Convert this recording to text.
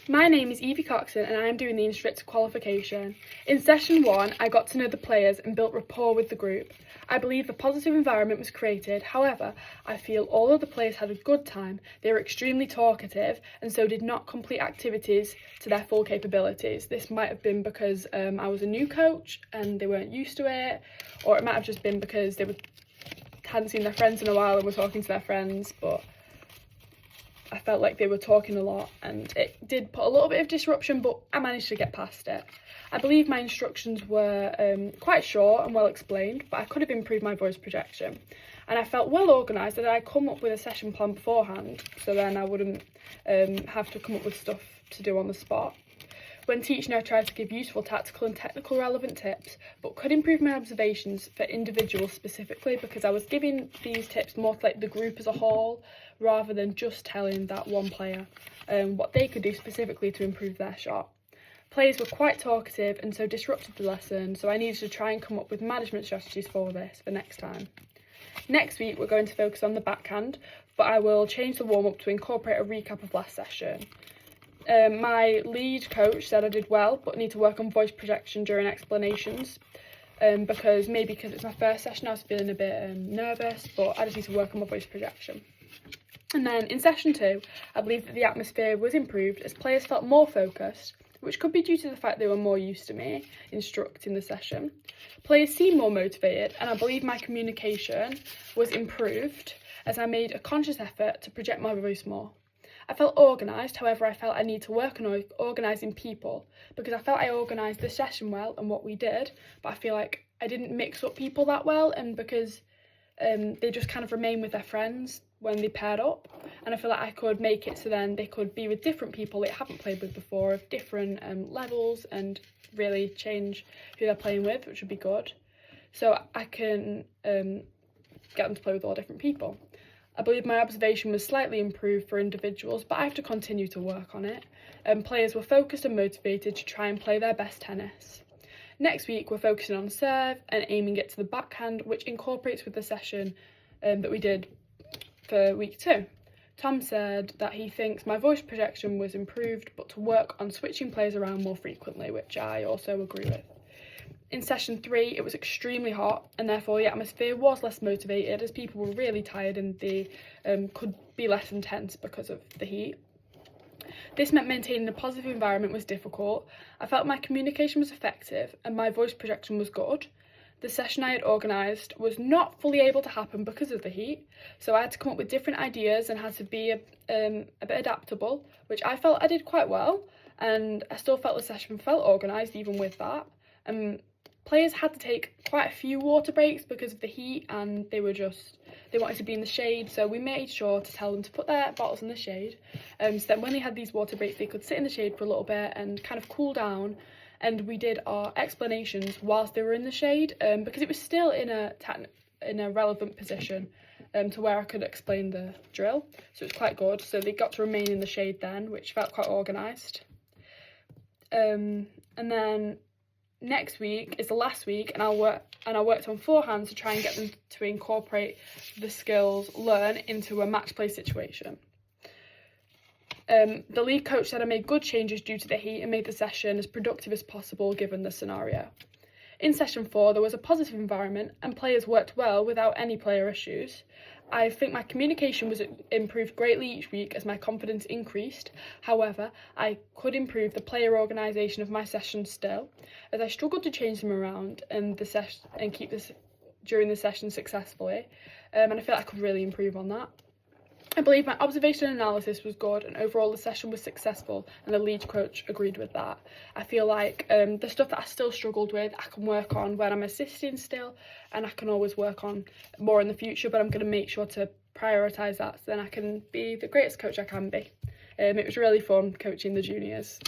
My name is Evie Coxon and I am doing the instructor qualification. In session 1, I got to know the players and built rapport with the group. I believe a positive environment was created, however, I feel although the players had a good time, they were extremely talkative and so did not complete activities to their full capabilities. This might have been because I was a new coach and they weren't used to it, or it might have just been because they hadn't seen their friends in a while and were talking to their friends, but I felt like they were talking a lot and it did put a little bit of disruption, but I managed to get past it. I believe my instructions were quite short and well explained, but I could have improved my voice projection. And I felt well organised that I'd come up with a session plan beforehand, so then I wouldn't have to come up with stuff to do on the spot. When teaching, I tried to give useful tactical and technical relevant tips, but could improve my observations for individuals specifically because I was giving these tips more to like the group as a whole, rather than just telling that one player what they could do specifically to improve their shot. Players were quite talkative and so disrupted the lesson, so I needed to try and come up with management strategies for this for next time. Next week we're going to focus on the backhand, but I will change the warm-up to incorporate a recap of last session. My lead coach said I did well, but need to work on voice projection during explanations, because it's my first session, I was feeling a bit nervous, but I just need to work on my voice projection. And then in session 2, I believe that the atmosphere was improved as players felt more focused, which could be due to the fact they were more used to me instructing the session. Players seemed more motivated, and I believe my communication was improved as I made a conscious effort to project my voice more. I felt organised, however I felt I need to work on organising people, because I felt I organised the session well and what we did, but I feel like I didn't mix up people that well, and because they just kind of remain with their friends when they paired up, and I feel like I could make it so then they could be with different people they haven't played with before, of different levels, and really change who they're playing with, which would be good. So I can get them to play with all different people. I believe my observation was slightly improved for individuals, but I have to continue to work on it. Players were focused and motivated to try and play their best tennis. Next week, we're focusing on serve and aiming it to the backhand, which incorporates with the session that we did for week 2. Tom said that he thinks my voice projection was improved, but to work on switching players around more frequently, which I also agree with. In session 3, it was extremely hot, and therefore the atmosphere was less motivated as people were really tired and they could be less intense because of the heat. This meant maintaining a positive environment was difficult. I felt my communication was effective and my voice projection was good. The session I had organised was not fully able to happen because of the heat, so I had to come up with different ideas and had to be a bit adaptable, which I felt I did quite well, and I still felt the session felt organised even with that. Players had to take quite a few water breaks because of the heat, and they wanted to be in the shade, so we made sure to tell them to put their bottles in the shade, so that when they had these water breaks they could sit in the shade for a little bit and kind of cool down. And we did our explanations whilst they were in the shade, because it was still in a relevant position to where I could explain the drill, so it was quite good. So they got to remain in the shade then, which felt quite organised. And then next week is the last week, and I worked on forehand to try and get them to incorporate the skills learned into a match play situation. The lead coach said I made good changes due to the heat and made the session as productive as possible given the scenario. In session 4, there was a positive environment and players worked well without any player issues. I think my communication was improved greatly each week as my confidence increased. However, I could improve the player organisation of my sessions still, as I struggled to change them around and keep this during the session successfully, and I feel like I could really improve on that. I believe my observation and analysis was good, and overall the session was successful, and the lead coach agreed with that. I feel like the stuff that I still struggled with, I can work on when I'm assisting still, and I can always work on more in the future, but I'm going to make sure to prioritise that so then I can be the greatest coach I can be. It was really fun coaching the juniors.